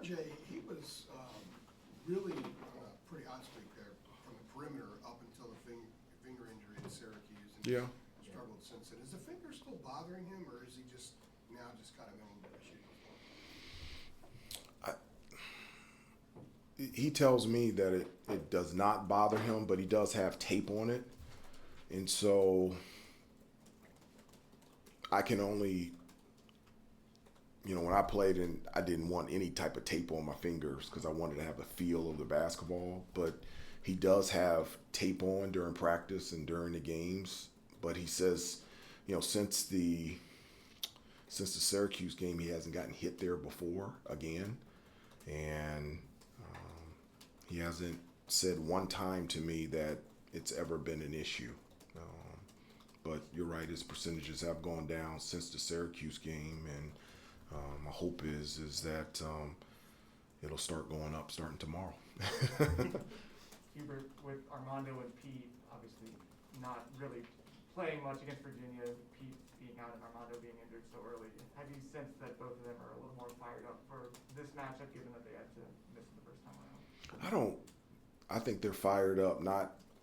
RJ, he was really on a pretty hot streak there from the perimeter up until the finger injury at Syracuse. And Yeah. struggled since then. Is the finger still bothering him, or is he just now just kind of in a little bit of shooting form? He tells me that it does not bother him, but he does have tape on it. And so I can only, when I played, and I didn't want any type of tape on my fingers because I wanted to have the feel of the basketball. But he does have tape on during practice and during the games. But he says, since the Syracuse game, he hasn't gotten hit there before again. And he hasn't said one time to me that it's ever been an issue. But you're right, his percentages have gone down since the Syracuse game, and my hope is that it'll start going up starting tomorrow. Hubert, with Armando and Pete, obviously not really playing much against Virginia, Pete being out and Armando being injured so early, have you sensed that both of them are a little more fired up for this matchup, given that they had to miss it the first time around? I think they're fired up.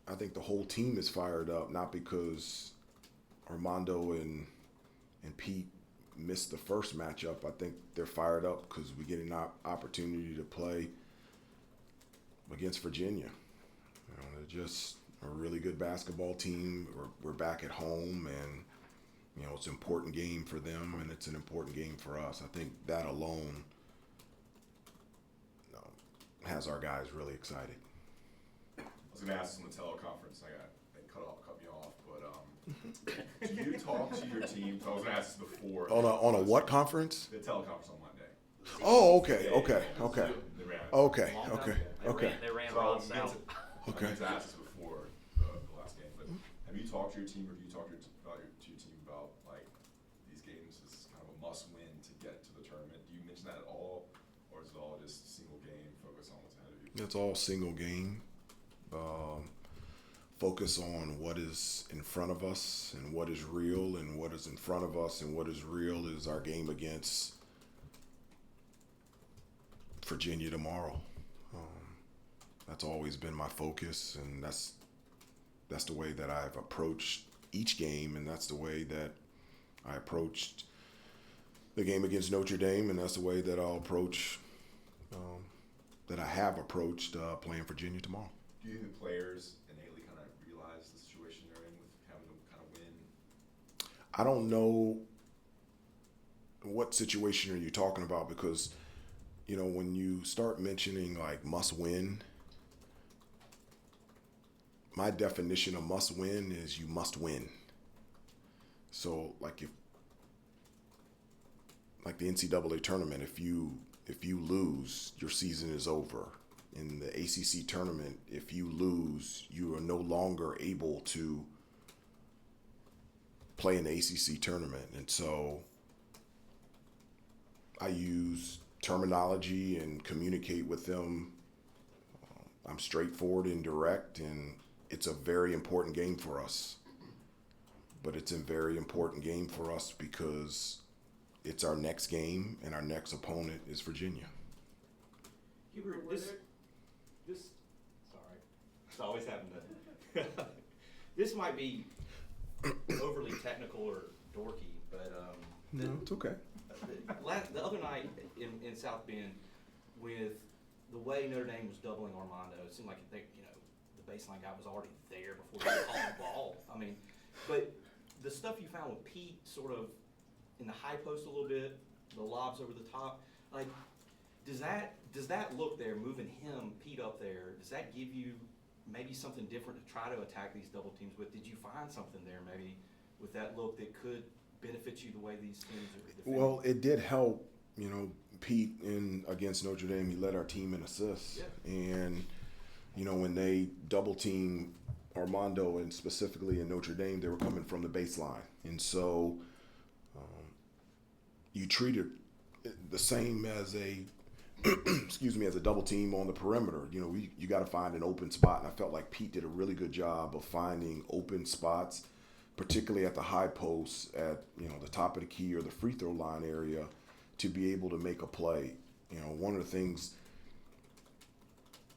I think the whole team is fired up, not because Armando and Pete missed the first matchup. I think they're fired up because we get an opportunity to play against Virginia. They're just a really good basketball team. We're back at home, and it's an important game for them, and it's an important game for us. I think that alone has our guys really excited. I was going to ask on the teleconference. They cut me off, but do you talk to your team? I was going to ask this before. On a what conference? The teleconference on Monday. Oh, okay. They ran. They ran So rolls out. I meant to ask this before the last game, but have you talked to your team, or do you talk to your team about like these games as kind of a must-win to get to the tournament? Do you mention that at all, or is it all just single game, focus on what's ahead of you? It's all single game. Focus on what is in front of us and what is real, and what is in front of us and what is real is our game against Virginia tomorrow. That's always been my focus, and that's the way that I've approached each game, and that's the way that I approached the game against Notre Dame, and that's the way that I'll approach that I have approached playing Virginia tomorrow. Do you think the players innately kind of realize the situation they're in with having to kind of win? I don't know what situation are you talking about, because when you start mentioning like must win, my definition of must win is you must win. So like the NCAA tournament, if you lose, your season is over. In the ACC tournament, if you lose, you are no longer able to play in the ACC tournament. And so I use terminology and communicate with them. I'm straightforward and direct, and it's a very important game for us. But it's a very important game for us because it's our next game, and our next opponent is Virginia. Hubert, sorry, it's always happened to. This might be overly technical or dorky, but No, it's okay. the other night in South Bend, with the way Notre Dame was doubling Armando, it seemed like the baseline guy was already there before he caught the ball. I mean, but the stuff you found with Pete, sort of in the high post a little bit, the lobs over the top, like. Does that look there, moving Pete up there, does that give you maybe something different to try to attack these double teams with? Did you find something there maybe with that look that could benefit you the way these teams are defending? Well, it did help, Pete against Notre Dame, he led our team in assists. Yeah. And, when they double team Armando, and specifically in Notre Dame, they were coming from the baseline. And so you treat it the same as a as a double team on the perimeter. You got to find an open spot, and I felt like Pete did a really good job of finding open spots, particularly at the high post at the top of the key or the free throw line area, to be able to make a play. You know, one of the things,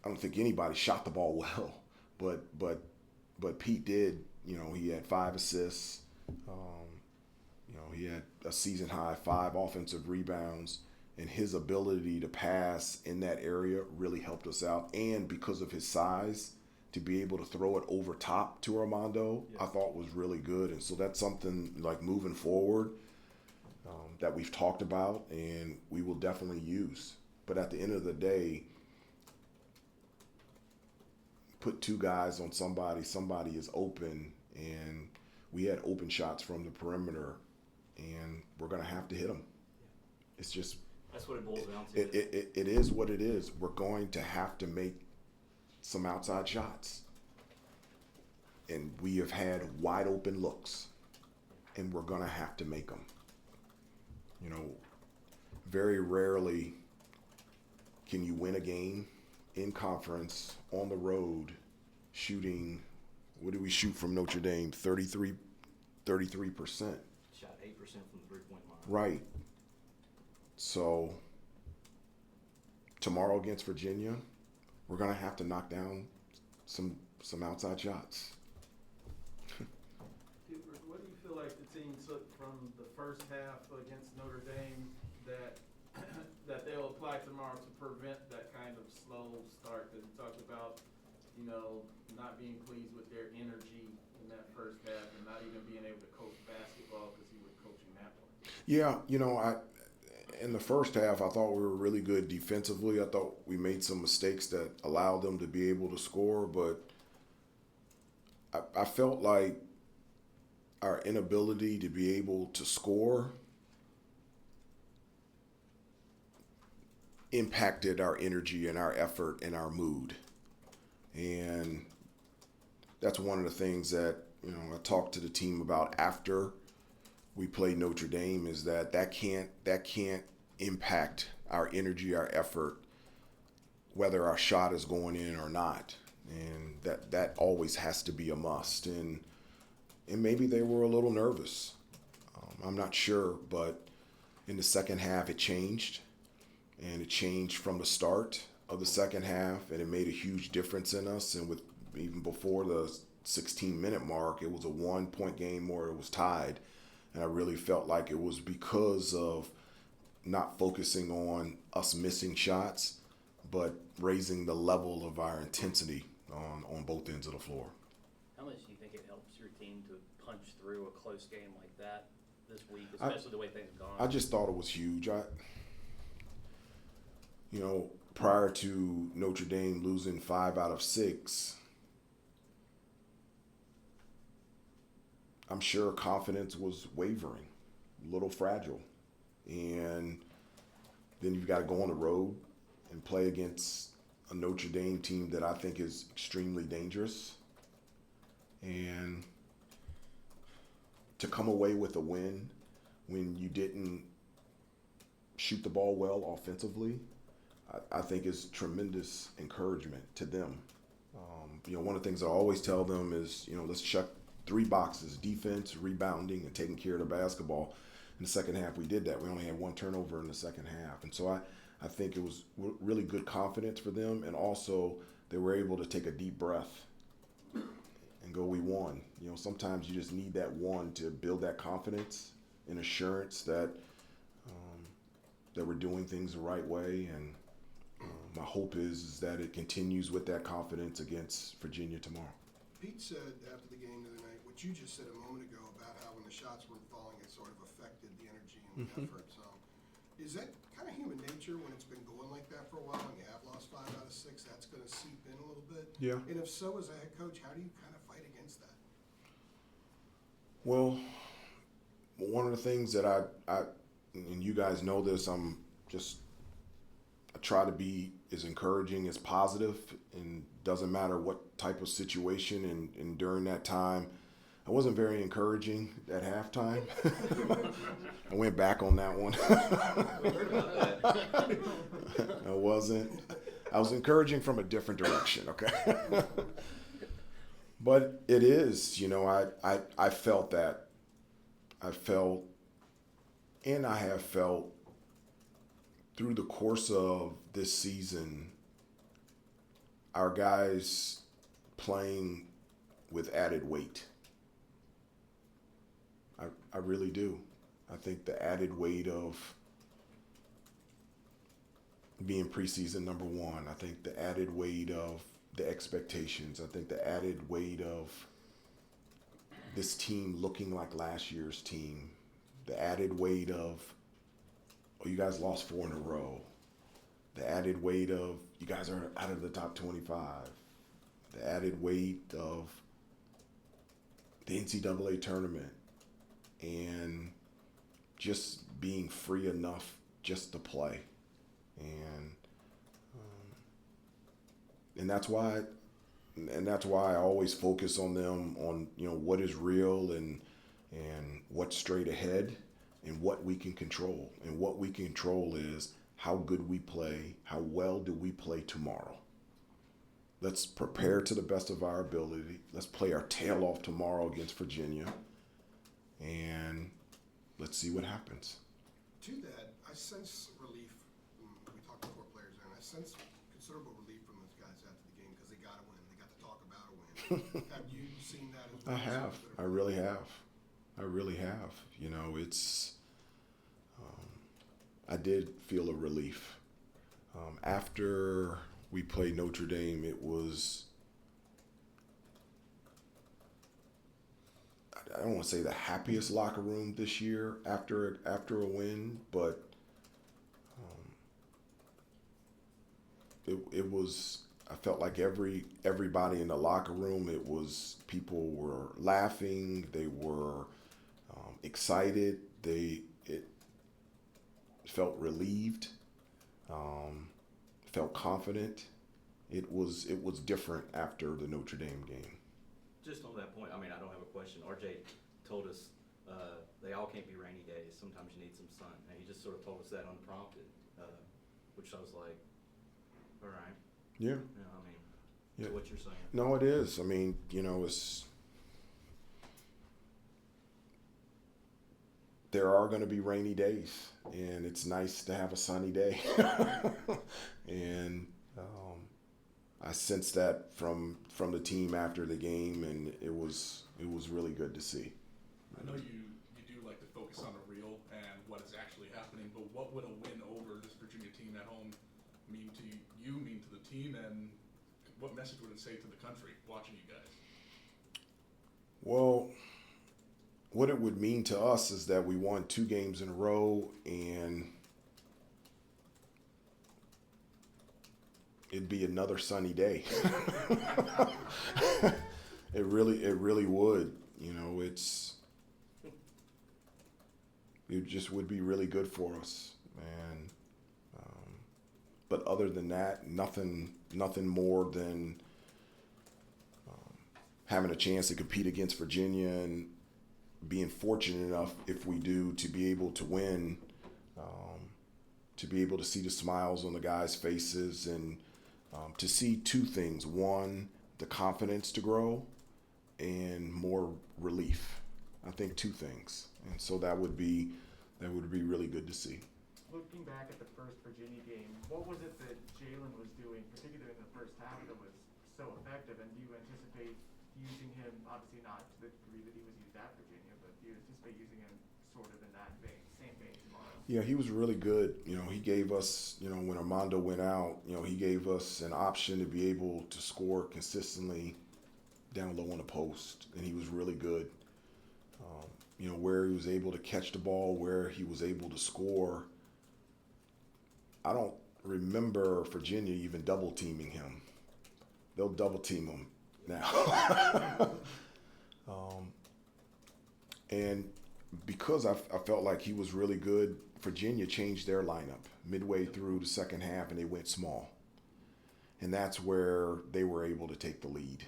I don't think anybody shot the ball well, but Pete did. You know, he had 5 assists. You know, he had a season high 5 offensive rebounds, and his ability to pass in that area really helped us out. And because of his size, to be able to throw it over top to Armando, I thought was really good. And so that's something like moving forward that we've talked about and we will definitely use. But at the end of the day, put 2 guys on somebody is open, and we had open shots from the perimeter, and we're going to have to hit them. It's just, That's what it boils down to. it is what it is. We're going to have to make some outside shots. And we have had wide open looks, and we're going to have to make them. You know, very rarely can you win a game in conference on the road shooting, what did we shoot from Notre Dame? 33%. Shot 8% from the three-point line. Right. So tomorrow against Virginia, we're going to have to knock down some outside shots. Hubert, what do you feel like the team took from the first half against Notre Dame that they'll apply tomorrow to prevent that kind of slow start that you talked about, you know, not being pleased with their energy in that first half and not even being able to coach basketball because he was coaching that one? Yeah, you know, in the first half, I thought we were really good defensively. I thought we made some mistakes that allowed them to be able to score, but I felt like our inability to be able to score impacted our energy and our effort and our mood. And that's one of the things that, you know, I talked to the team about after we played Notre Dame, is that can't impact our energy, our effort, whether our shot is going in or not. And that always has to be a must. And maybe they were a little nervous. I'm not sure, but in the second half it changed. And it changed from the start of the second half, and it made a huge difference in us. And with even before the 16-minute mark, it was a 1-point game where it was tied. And I really felt like it was because of not focusing on us missing shots, but raising the level of our intensity on both ends of the floor. How much do you think it helps your team to punch through a close game like that this week, especially the way things have gone? I just thought it was huge. You know, prior to Notre Dame losing 5 out of 6, I'm sure confidence was wavering, a little fragile. And then you've got to go on the road and play against a Notre Dame team that I think is extremely dangerous. And to come away with a win when you didn't shoot the ball well offensively, I think is tremendous encouragement to them. You know, one of the things I always tell them is, you know, let's check 3 boxes: defense, rebounding, and taking care of the basketball. In the second half, we did that. We only had 1 turnover in the second half. And so I think it was really good confidence for them. And also they were able to take a deep breath and go, we won. You know, sometimes you just need that one to build that confidence and assurance that that we're doing things the right way. And my hope is that it continues with that confidence against Virginia tomorrow. Pete said after the game the other night, what you just said a moment ago about how when the shots weren't falling, it sort of affected the energy and the effort. So is that kind of human nature when it's been going like that for a while and you have lost 5 out of 6, that's going to seep in a little bit? Yeah. And if so, as a head coach, how do you kind of fight against that? Well, one of the things that I and you guys know this, I try to be as encouraging as positive, and doesn't matter what type of situation. And during that time, I wasn't very encouraging at halftime. I went back on that one. I wasn't. I was encouraging from a different direction, okay? But it is, you know, I felt that. I felt, and I have felt through the course of this season, our guys playing with added weight. I really do. I think the added weight of being preseason number one. I think the added weight of the expectations. I think the added weight of this team looking like last year's team. The added weight of, oh, you guys lost 4 in a row. The added weight of, you guys are out of the top 25. The added weight of the NCAA tournament. And just being free enough just to play. And that's why I always focus on them, on, you know, what is real and what's straight ahead and what we can control. And what we can control is how good we play, how well do we play tomorrow. Let's prepare to the best of our ability. Let's play our tail off tomorrow against Virginia. And let's see what happens. To that, I sense relief. We talked to 4 players there, and I sense considerable relief from those guys after the game because they got to win. They got to talk about a win. Have you seen that as well? I have. I really have. I really have. You know, it's. I did feel a relief. After we played Notre Dame, it was. I don't want to say the happiest locker room this year after a win, but it was. I felt like everybody in the locker room. It was, people were laughing. They were excited. It felt relieved. Felt confident. It was different after the Notre Dame game. Just on that point, I mean, I don't have a question. RJ told us they all can't be rainy days. Sometimes you need some sun. And he just sort of told us that unprompted, which I was like, all right. Yeah. You know, I mean, Yeah. to what you're saying. No, it is. I mean, you know, there are going to be rainy days, and it's nice to have a sunny day. And I sensed that from the team after the game, and it was really good to see. I know you do like to focus on the real and what is actually happening, but what would a win over this Virginia team at home mean to you, mean to the team, and what message would it say to the country watching you guys? Well, what it would mean to us is that we won 2 games in a row, and it'd be another sunny day. It really would. You know, it just would be really good for us. And but other than that, nothing more than having a chance to compete against Virginia and being fortunate enough, if we do, to be able to win, to be able to see the smiles on the guys' faces, and to see 2 things. One, the confidence to grow, and more relief. I think 2 things. And so that would be really good to see. Looking back at the first Virginia game, what was it that Jalen was doing, particularly in the first half, that was so effective? And do you anticipate using him, obviously not to the degree that he was used at Virginia, but do you anticipate using him sort of in that vein, same vein tomorrow? Yeah, he was really good. You know, he gave us, you know, when Armando went out, you know, he gave us an option to be able to score consistently down low on the post, and he was really good. You know, where he was able to catch the ball, where he was able to score. I don't remember Virginia even double teaming him. They'll double team him now. And because I felt like he was really good, Virginia changed their lineup midway through the second half, and they went small. And that's where they were able to take the lead.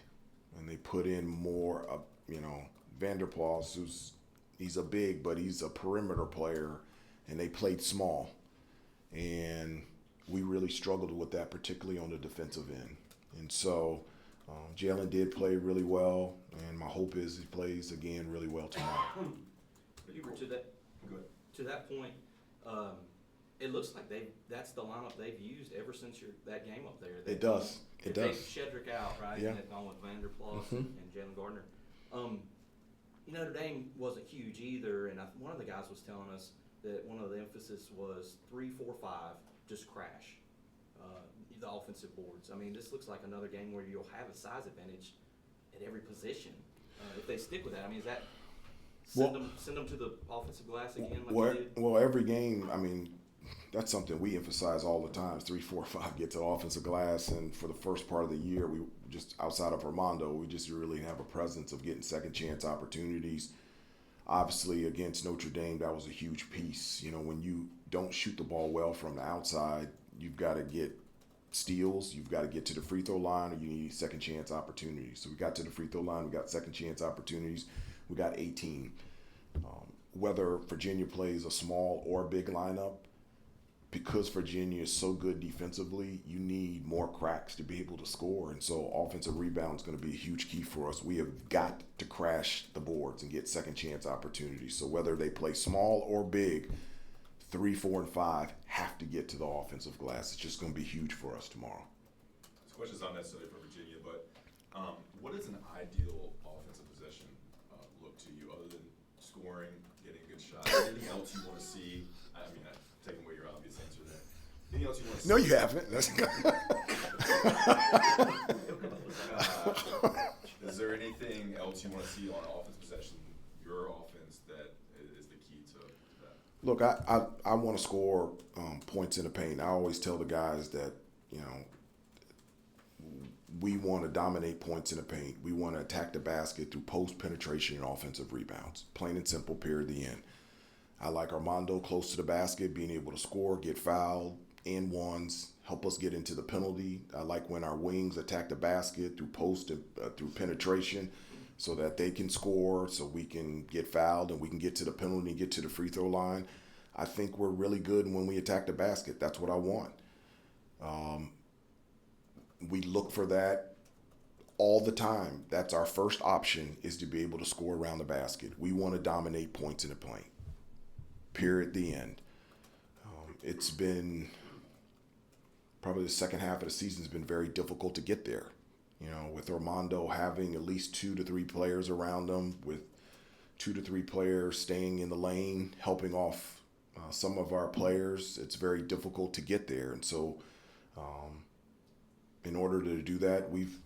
And they put in more, you know, Vanderplas, he's a big, but he's a perimeter player, and they played small. And we really struggled with that, particularly on the defensive end. And so Jalen did play really well, and my hope is he plays again really well tomorrow. Hubert, to that point, it looks like that's the lineup they've used ever since that game up there. It does. It They does. Shedrick out, right? Yeah. And they've gone with Vanderplas Mhm. and Jalen Gardner. Notre Dame wasn't huge either, and one of the guys was telling us that one of the emphasis was 3, 4, 5, just crash the offensive boards. I mean, this looks like another game where you'll have a size advantage at every position if they stick with that. I mean, is that send them to the offensive glass again like they did? Well, every game, I mean, that's something we emphasize all the time. 3, 4, 5 get to the offensive glass, and for the first part of the year, we just outside of Armando, we just really have a presence of getting second chance opportunities. Obviously, against Notre Dame, that was a huge piece. You know, when you don't shoot the ball well from the outside, you've got to get steals, you've got to get to the free throw line, or you need second chance opportunities. So we got to the free throw line, we got second chance opportunities, we got 18. Whether Virginia plays a small or big lineup, because Virginia is so good defensively, you need more cracks to be able to score. And so offensive rebound is going to be a huge key for us. We have got to crash the boards and get second chance opportunities. So whether they play small or big, 3, 4, and 5 have to get to the offensive glass. It's just going to be huge for us tomorrow. This question's not necessarily for Virginia, but what does an ideal offensive possession look to you other than scoring, getting a good shot? Anything else you want to see? I mean, I'm taking away your obvious answer there. Anything else you want to see? No, you haven't. Is there anything else you want to see on offense possession, your offense, that is the key to that? Look, I want to score points in the paint. I always tell the guys that, you know, we want to dominate points in the paint. We want to attack the basket through post penetration and offensive rebounds. Plain and simple, period, the end. I like Armando close to the basket, being able to score, get fouled, and ones, help us get into the penalty. I like when our wings attack the basket through post through penetration so that they can score, so we can get fouled and we can get to the penalty and get to the free throw line. I think we're really good when we attack the basket. That's what I want. We look for that all the time. That's our first option, is to be able to score around the basket. We want to dominate points in the paint. Period, the end. It's been probably the second half of the season has been very difficult to get there. You know, with Armando having at least 2 to 3 players around him, with 2 to 3 players staying in the lane, helping off some of our players, it's very difficult to get there. And so in order to do that, we've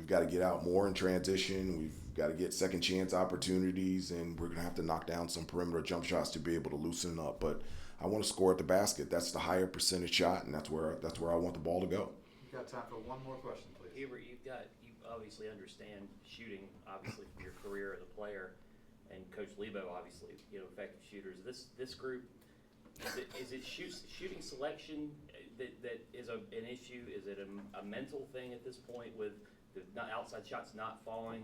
got to get out more in transition. We've got to get second chance opportunities, and we're going to have to knock down some perimeter jump shots to be able to loosen up. But I want to score at the basket. That's the higher percentage shot, and that's where I want the ball to go. You've got time for one more question, please. Hubert, you obviously understand shooting, obviously, from your career as a player, and Coach Lebo, obviously, effective shooters. This group, is it shooting selection that is an issue? Is it a mental thing at this point with the outside shots not falling?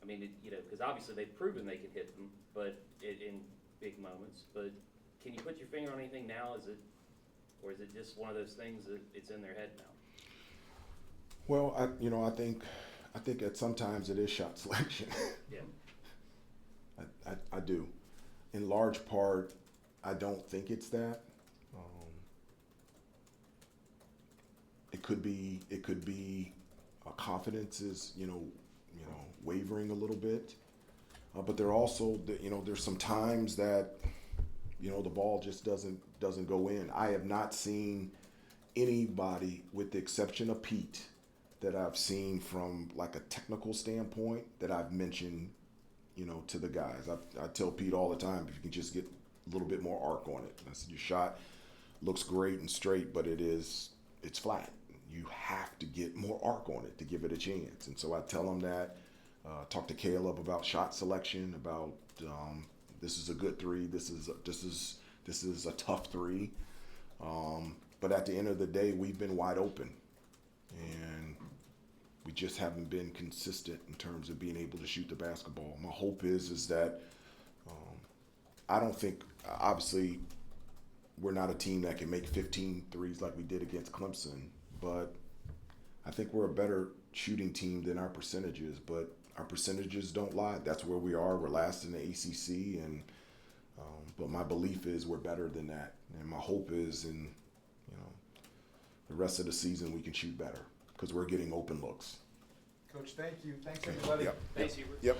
I mean, because obviously they've proven they can hit them, but in big moments. But can you put your finger on anything now? Or is it just one of those things that it's in their head now? Well, I think that sometimes it is shot selection. Yeah. I do. In large part, I don't think it's that. It could be confidence is wavering a little bit, but there also there's some times that the ball just doesn't go in. I have not seen anybody, with the exception of Pete, that I've seen from like a technical standpoint that I've mentioned to the guys. I tell Pete all the time, if you can just get a little bit more arc on it. I said, your shot looks great and straight, but it's flat. You have to get more arc on it to give it a chance. And so I tell them that. Talk to Caleb about shot selection, about this is a good 3, this is a tough 3. But at the end of the day, we've been wide open, and we just haven't been consistent in terms of being able to shoot the basketball. My hope is that I don't think, obviously, we're not a team that can make 15 threes like we did against Clemson, but I think we're a better shooting team than our percentages, but our percentages don't lie. That's where we are. We're last in the ACC, and but my belief is we're better than that. And my hope is in, the rest of the season we can shoot better because we're getting open looks. Coach, thank you. Thanks, everybody. Yep. Thanks, Hubert. Yep.